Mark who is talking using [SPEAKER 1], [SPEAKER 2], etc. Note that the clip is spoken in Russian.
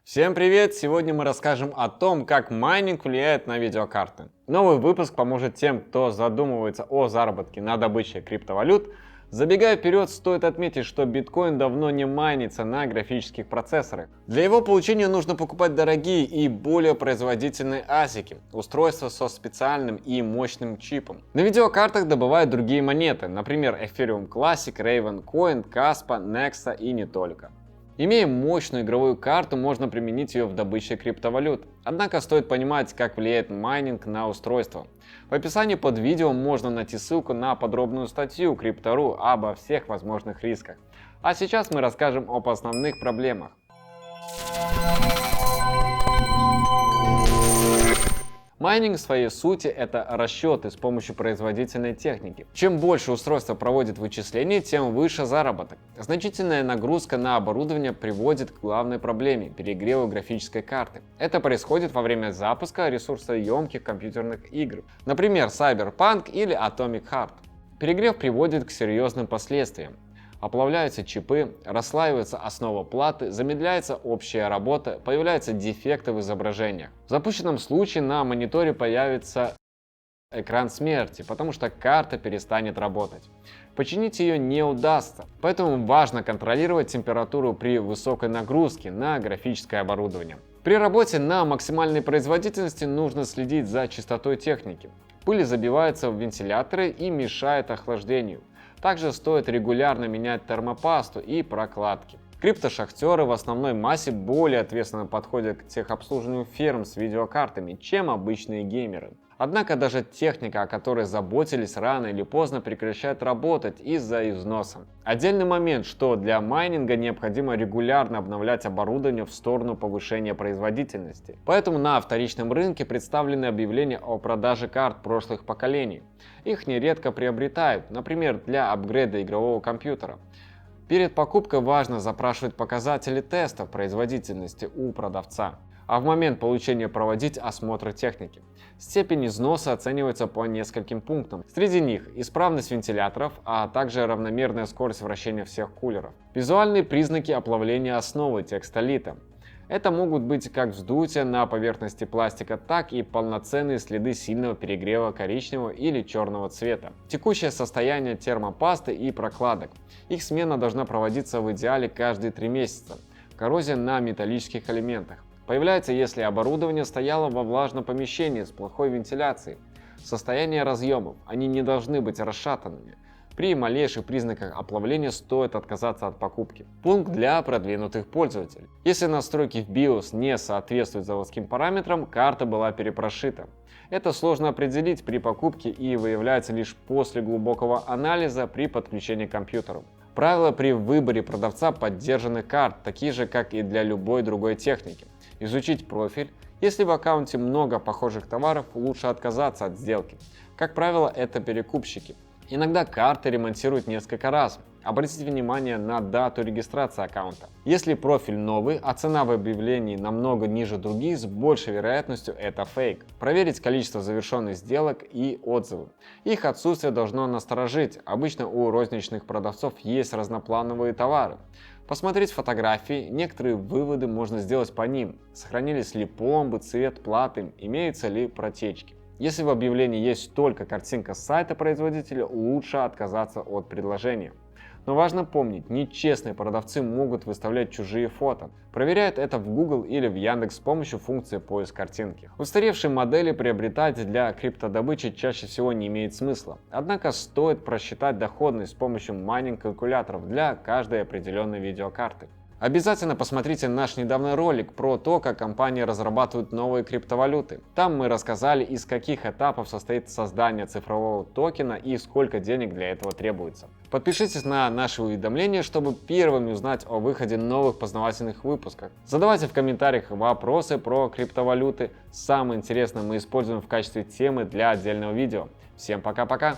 [SPEAKER 1] Всем привет! Сегодня мы расскажем о том, как майнинг влияет на видеокарты. Новый выпуск поможет тем, кто задумывается о заработке на добыче криптовалют. Забегая вперед, стоит отметить, что биткоин давно не майнится на графических процессорах. Для его получения нужно покупать дорогие и более производительные ASIC, устройства со специальным и мощным чипом. На видеокартах добывают другие монеты, например, Ethereum Classic, Raven Coin, Kaspa, Nexa и не только. Имея мощную игровую карту, можно применить ее в добыче криптовалют. Однако стоит понимать, как влияет майнинг на устройство. В описании под видео можно найти ссылку на подробную статью Crypto.ru обо всех возможных рисках. А сейчас мы расскажем об основных проблемах. Майнинг в своей сути — это расчеты с помощью производительной техники. Чем больше устройство проводит вычислений, тем выше заработок. Значительная нагрузка на оборудование приводит к главной проблеме — перегреву графической карты. Это происходит во время запуска ресурсоемких компьютерных игр, например, Cyberpunk или Atomic Heart. Перегрев приводит к серьезным последствиям. Оплавляются чипы, расслаивается основа платы, замедляется общая работа, появляются дефекты в изображениях. В запущенном случае на мониторе появится экран смерти, потому что карта перестанет работать. Починить ее не удастся, поэтому важно контролировать температуру при высокой нагрузке на графическое оборудование. При работе на максимальной производительности нужно следить за чистотой техники. Пыль забивается в вентиляторы и мешает охлаждению. Также стоит регулярно менять термопасту и прокладки. Криптошахтеры в основной массе более ответственно подходят к техобслуживанию фирм с видеокартами, чем обычные геймеры. Однако даже техника, о которой заботились, рано или поздно прекращает работать из-за износа. Отдельный момент, что для майнинга необходимо регулярно обновлять оборудование в сторону повышения производительности. Поэтому на вторичном рынке представлены объявления о продаже карт прошлых поколений. Их нередко приобретают, например, для апгрейда игрового компьютера. Перед покупкой важно запрашивать показатели тестов производительности у продавца, а в момент получения проводить осмотр техники. Степень износа оценивается по нескольким пунктам. Среди них исправность вентиляторов, а также равномерная скорость вращения всех кулеров. Визуальные признаки оплавления основы текстолита. Это могут быть как вздутие на поверхности пластика, так и полноценные следы сильного перегрева коричневого или черного цвета. Текущее состояние термопасты и прокладок. Их смена должна проводиться в идеале каждые 3 месяца. Коррозия на металлических элементах. Появляется, если оборудование стояло во влажном помещении с плохой вентиляцией. Состояние разъемов. Они не должны быть расшатанными. При малейших признаках оплавления стоит отказаться от покупки. Пункт для продвинутых пользователей. Если настройки в BIOS не соответствуют заводским параметрам, карта была перепрошита. Это сложно определить при покупке и выявляется лишь после глубокого анализа при подключении к компьютеру. Правила при выборе продавца поддержанных карт такие же, как и для любой другой техники. Изучить профиль. Если в аккаунте много похожих товаров, лучше отказаться от сделки. Как правило, это перекупщики. Иногда карты ремонтируют несколько раз. Обратите внимание на дату регистрации аккаунта. Если профиль новый, а цена в объявлении намного ниже других, с большей вероятностью это фейк. Проверить количество завершенных сделок и отзывы. Их отсутствие должно насторожить. Обычно у розничных продавцов есть разноплановые товары. Посмотреть фотографии, некоторые выводы можно сделать по ним. Сохранились ли пломбы, цвет платы, имеются ли протечки. Если в объявлении есть только картинка с сайта производителя, лучше отказаться от предложения. Но важно помнить, нечестные продавцы могут выставлять чужие фото. Проверяют это в Google или в Яндекс с помощью функции поиск картинки. Устаревшие модели приобретать для криптодобычи чаще всего не имеет смысла. Однако стоит просчитать доходность с помощью майнинг-калькуляторов для каждой определенной видеокарты. Обязательно посмотрите наш недавний ролик про то, как компании разрабатывают новые криптовалюты. Там мы рассказали, из каких этапов состоит создание цифрового токена и сколько денег для этого требуется. Подпишитесь на наши уведомления, чтобы первыми узнать о выходе новых познавательных выпусков. Задавайте в комментариях вопросы про криптовалюты. Самое интересное мы используем в качестве темы для отдельного видео. Всем пока-пока!